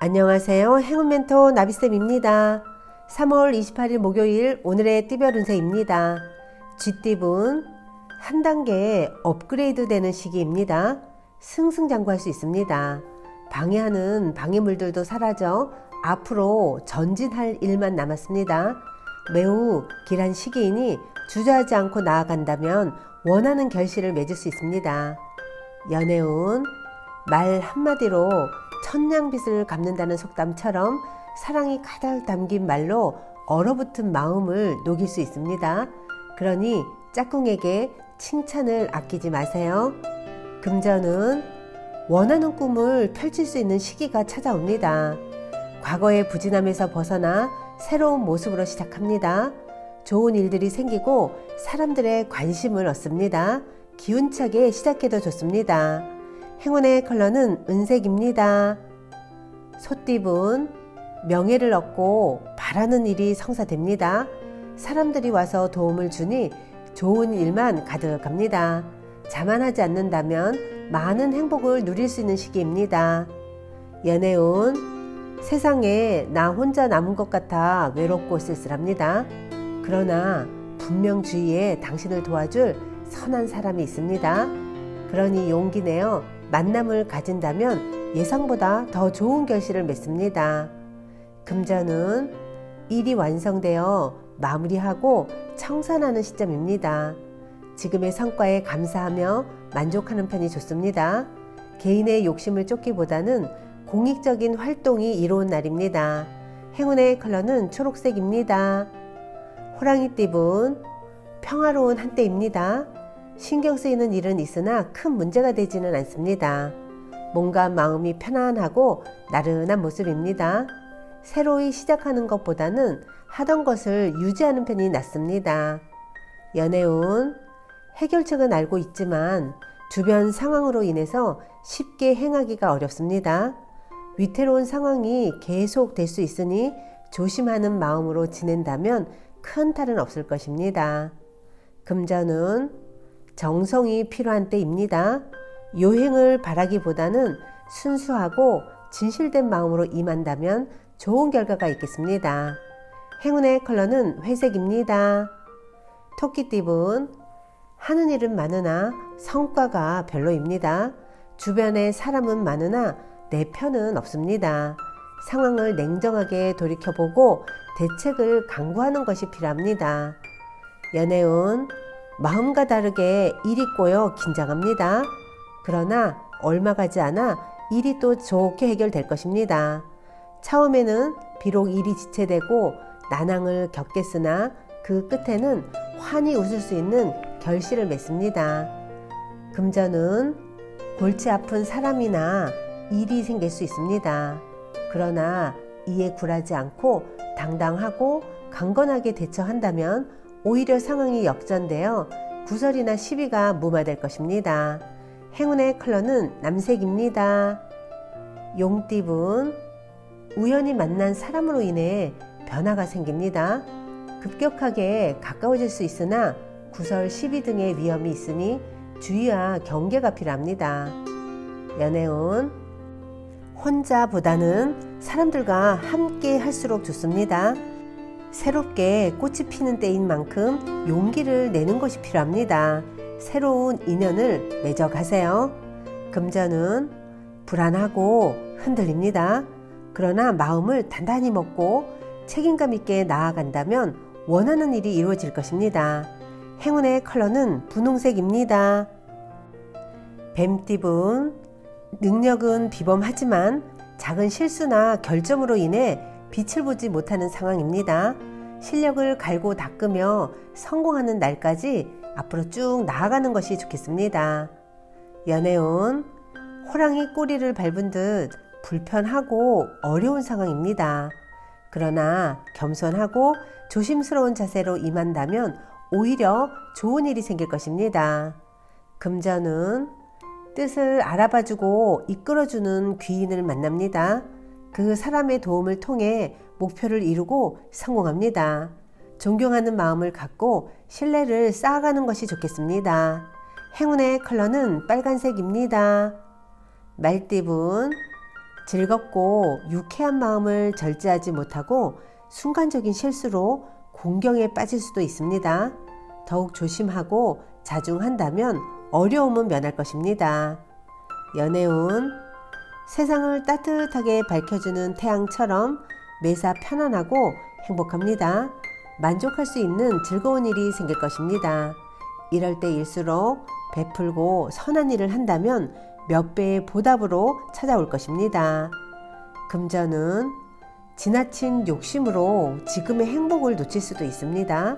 안녕하세요. 행운 멘토 나비쌤입니다. 3월 28일 목요일 오늘의 띠별 운세입니다. 쥐띠분 한 단계 업그레이드 되는 시기입니다. 승승장구할 수 있습니다. 방해하는 방해물들도 사라져 앞으로 전진할 일만 남았습니다. 매우 길한 시기이니 주저하지 않고 나아간다면 원하는 결실을 맺을 수 있습니다. 연애운 말 한마디로 천냥빚을 갚는다는 속담처럼 사랑이 가득 담긴 말로 얼어붙은 마음을 녹일 수 있습니다. 그러니 짝꿍에게 칭찬을 아끼지 마세요. 금전은 원하는 꿈을 펼칠 수 있는 시기가 찾아옵니다. 과거의 부진함에서 벗어나 새로운 모습으로 시작합니다. 좋은 일들이 생기고 사람들의 관심을 얻습니다. 기운차게 시작해도 좋습니다. 행운의 컬러는 은색입니다. 소띠분 명예를 얻고 바라는 일이 성사됩니다. 사람들이 와서 도움을 주니 좋은 일만 가득합니다. 자만하지 않는다면 많은 행복을 누릴 수 있는 시기입니다. 연애운 세상에 나 혼자 남은 것 같아 외롭고 쓸쓸합니다. 그러나 분명 주위에 당신을 도와줄 선한 사람이 있습니다. 그러니 용기 내어 만남을 가진다면 예상보다 더 좋은 결실을 맺습니다. 금전은 일이 완성되어 마무리하고 청산하는 시점입니다. 지금의 성과에 감사하며 만족하는 편이 좋습니다. 개인의 욕심을 쫓기보다는 공익적인 활동이 이로운 날입니다. 행운의 컬러는 초록색입니다. 호랑이띠분 평화로운 한때입니다. 신경 쓰이는 일은 있으나 큰 문제가 되지는 않습니다. 몸과 마음이 편안하고 나른한 모습입니다. 새로이 시작하는 것보다는 하던 것을 유지하는 편이 낫습니다. 연애운 해결책은 알고 있지만 주변 상황으로 인해서 쉽게 행하기가 어렵습니다. 위태로운 상황이 계속 될 수 있으니 조심하는 마음으로 지낸다면 큰 탈은 없을 것입니다. 금전은 정성이 필요한 때입니다. 요행을 바라기보다는 순수하고 진실된 마음으로 임한다면 좋은 결과가 있겠습니다. 행운의 컬러는 회색입니다. 토끼띠분 하는 일은 많으나 성과가 별로입니다. 주변에 사람은 많으나 내 편은 없습니다. 상황을 냉정하게 돌이켜보고 대책을 강구하는 것이 필요합니다. 연애운 마음과 다르게 일이 꼬여 긴장합니다. 그러나 얼마 가지 않아 일이 또 좋게 해결될 것입니다. 처음에는 비록 일이 지체되고 난항을 겪겠으나 그 끝에는 환히 웃을 수 있는 결실을 맺습니다. 금전은 골치 아픈 사람이나 일이 생길 수 있습니다. 그러나 이에 굴하지 않고 당당하고 강건하게 대처한다면 오히려 상황이 역전되어 구설이나 시비가 무마될 것입니다. 행운의 컬러는 남색입니다. 용띠분 우연히 만난 사람으로 인해 변화가 생깁니다. 급격하게 가까워질 수 있으나 구설, 시비 등의 위험이 있으니 주의와 경계가 필요합니다. 연애운 혼자보다는 사람들과 함께 할수록 좋습니다. 새롭게 꽃이 피는 때인 만큼 용기를 내는 것이 필요합니다. 새로운 인연을 맺어가세요. 금전은 불안하고 흔들립니다. 그러나 마음을 단단히 먹고 책임감 있게 나아간다면 원하는 일이 이루어질 것입니다. 행운의 컬러는 분홍색입니다. 뱀띠분 능력은 비범하지만 작은 실수나 결점으로 인해 빛을 보지 못하는 상황입니다. 실력을 갈고 닦으며 성공하는 날까지 앞으로 쭉 나아가는 것이 좋겠습니다. 연애운 호랑이 꼬리를 밟은 듯 불편하고 어려운 상황입니다. 그러나 겸손하고 조심스러운 자세로 임한다면 오히려 좋은 일이 생길 것입니다. 금전은 뜻을 알아봐주고 이끌어주는 귀인을 만납니다. 그 사람의 도움을 통해 목표를 이루고 성공합니다. 존경하는 마음을 갖고 신뢰를 쌓아가는 것이 좋겠습니다. 행운의 컬러는 빨간색입니다. 말띠분 즐겁고 유쾌한 마음을 절제하지 못하고 순간적인 실수로 공경에 빠질 수도 있습니다. 더욱 조심하고 자중한다면 어려움은 면할 것입니다. 연애운 세상을 따뜻하게 밝혀주는 태양처럼 매사 편안하고 행복합니다. 만족할 수 있는 즐거운 일이 생길 것입니다. 이럴 때일수록 베풀고 선한 일을 한다면 몇 배의 보답으로 찾아올 것입니다. 금전은 지나친 욕심으로 지금의 행복을 놓칠 수도 있습니다.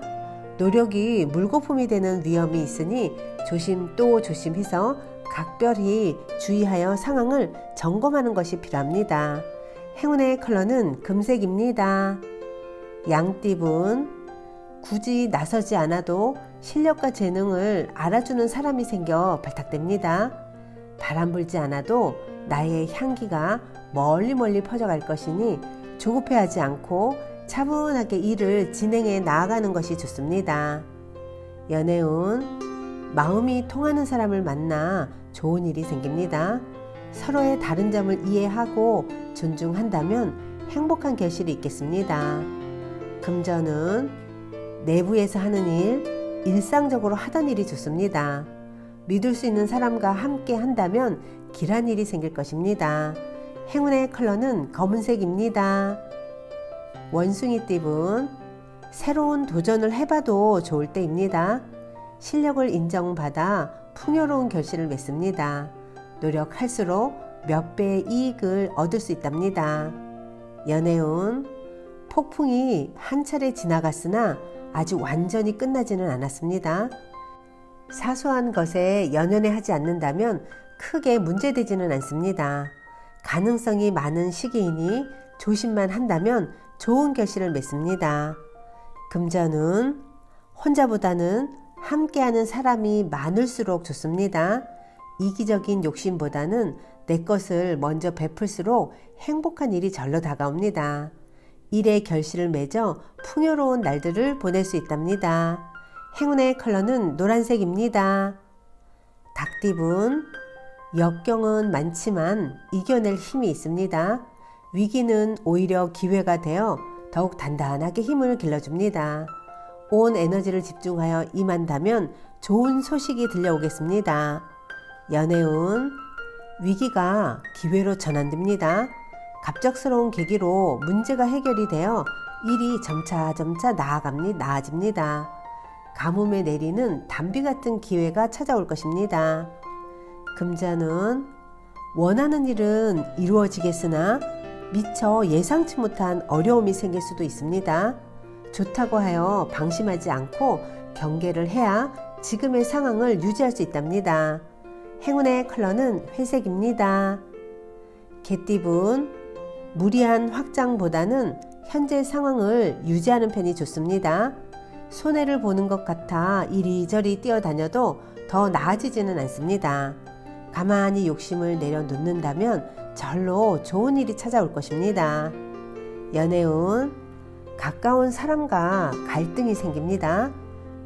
노력이 물거품이 되는 위험이 있으니 조심 또 조심해서 각별히 주의하여 상황을 점검하는 것이 필요합니다. 행운의 컬러는 금색입니다. 양띠분 굳이 나서지 않아도 실력과 재능을 알아주는 사람이 생겨 발탁됩니다. 바람 불지 않아도 나의 향기가 멀리 퍼져갈 것이니 조급해하지 않고 차분하게 일을 진행해 나아가는 것이 좋습니다. 연애운 마음이 통하는 사람을 만나 좋은 일이 생깁니다. 서로의 다른 점을 이해하고 존중한다면 행복한 결실이 있겠습니다. 금전은 내부에서 하는 일, 일상적으로 하던 일이 좋습니다. 믿을 수 있는 사람과 함께 한다면 길한 일이 생길 것입니다. 행운의 컬러는 검은색입니다. 원숭이띠분 새로운 도전을 해봐도 좋을 때입니다. 실력을 인정받아 풍요로운 결실을 맺습니다. 노력할수록 몇 배의 이익을 얻을 수 있답니다. 연애운 폭풍이 한 차례 지나갔으나 아직 완전히 끝나지는 않았습니다. 사소한 것에 연연해 하지 않는다면 크게 문제되지는 않습니다. 가능성이 많은 시기이니 조심만 한다면 좋은 결실을 맺습니다. 금전은 혼자보다는 함께하는 사람이 많을수록 좋습니다. 이기적인 욕심보다는 내 것을 먼저 베풀수록 행복한 일이 절로 다가옵니다. 일의 결실을 맺어 풍요로운 날들을 보낼 수 있답니다. 행운의 컬러는 노란색입니다. 닭띠분 역경은 많지만 이겨낼 힘이 있습니다. 위기는 오히려 기회가 되어 더욱 단단하게 힘을 길러줍니다. 온 에너지를 집중하여 임한다면 좋은 소식이 들려오겠습니다. 연애운 위기가 기회로 전환됩니다. 갑작스러운 계기로 문제가 해결이 되어 일이 점차 나아집니다. 가뭄에 내리는 단비 같은 기회가 찾아올 것입니다. 금전은 원하는 일은 이루어지겠으나 미처 예상치 못한 어려움이 생길 수도 있습니다. 좋다고 하여 방심하지 않고 경계를 해야 지금의 상황을 유지할 수 있답니다. 행운의 컬러는 회색입니다. 개띠분 무리한 확장보다는 현재 상황을 유지하는 편이 좋습니다. 손해를 보는 것 같아 이리저리 뛰어다녀도 더 나아지지는 않습니다. 가만히 욕심을 내려놓는다면 절로 좋은 일이 찾아올 것입니다. 연애운 가까운 사람과 갈등이 생깁니다.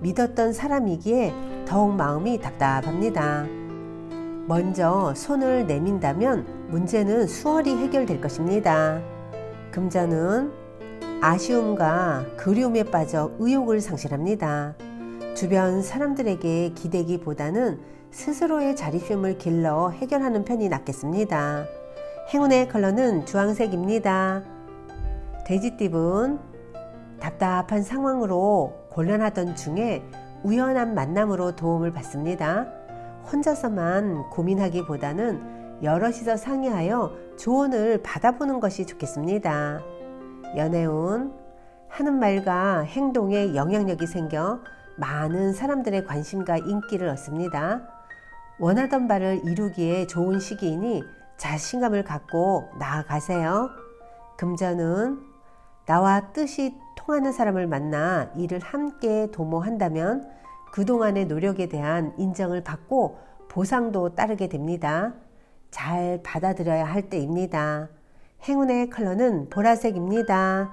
믿었던 사람이기에 더욱 마음이 답답합니다. 먼저 손을 내민다면 문제는 수월히 해결될 것입니다. 금전은 아쉬움과 그리움에 빠져 의욕을 상실합니다. 주변 사람들에게 기대기보다는 스스로의 자립심을 길러 해결하는 편이 낫겠습니다. 행운의 컬러는 주황색입니다. 돼지띠분 답답한 상황으로 곤란하던 중에 우연한 만남으로 도움을 받습니다. 혼자서만 고민하기보다는 여럿이서 상의하여 조언을 받아보는 것이 좋겠습니다. 연애운 하는 말과 행동에 영향력이 생겨 많은 사람들의 관심과 인기를 얻습니다. 원하던 바를 이루기에 좋은 시기이니 자신감을 갖고 나아가세요. 금전은 나와 뜻이 통하는 사람을 만나 일을 함께 도모한다면 그동안의 노력에 대한 인정을 받고 보상도 따르게 됩니다. 잘 받아들여야 할 때입니다. 행운의 컬러는 보라색입니다.